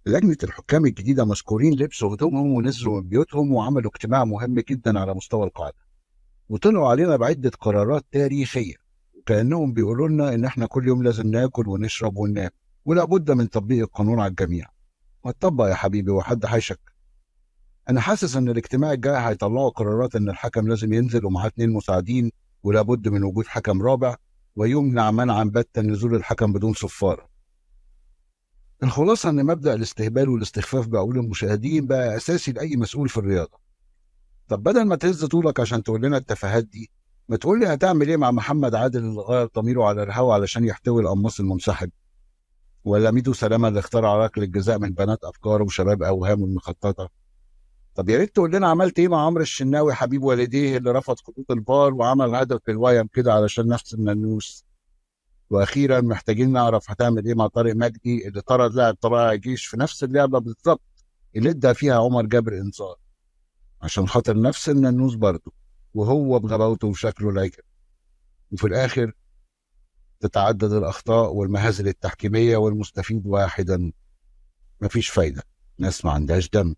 لجنة الحكام الجديدة مذكورين لبسوا هدومهم ونزلوا من بيوتهم وعملوا اجتماع مهم جدا على مستوى القاعدة، وطلعوا علينا بعدة قرارات تاريخية، وكأنهم بيقولوا لنا إن إحنا كل يوم لازم ناكل ونشرب وننام، ولا بد من تطبيق القانون على الجميع. ما تطبق يا حبيبي وحد هيشك. أنا حاسس إن الاجتماع الجاي هيطلعوا قرارات إن الحكم لازم ينزل ومعاه 2 مساعدين، ولا بد من وجود حكم رابع، ويمنع منعا باتا نزول الحكم بدون صفارة. الخلاصة إن مبدأ الاستهبال والاستخفاف بعقول المشاهدين بقى أساسي لأي مسؤول في الرياضة. طب بدل ما تهز طولك عشان تقول لنا التفاهات دي، ما تقول لي هتعمل إيه مع محمد عادل اللي غير ضميره على الهوا علشان يحتوي القماص المنسحب؟ ولا ميدو سلامة اللي اخترع ركل الجزاء من بنات أفكاره وشباب أوهامه المخططة؟ طب يا ريت تقول لنا عملت إيه مع عمرو الشناوي حبيب والديه اللي رفض خطوط الفار وعمل هدف في الوايم كده علشان نحسب منوس؟ واخيرا محتاجين نعرف هتعمل ايه مع طارق مجدي اللي طرد لاعب طلائع الجيش في نفس اللعبه بالظبط اللي ادى فيها عمر جابر انذار عشان خاطر نفس النانوس برضه، وهو بغباوته وشكله لايكن. وفي الاخر تتعدد الاخطاء والمهازل التحكيميه والمستفيد واحدا: مفيش فايده، ناس ما عندهاش دم.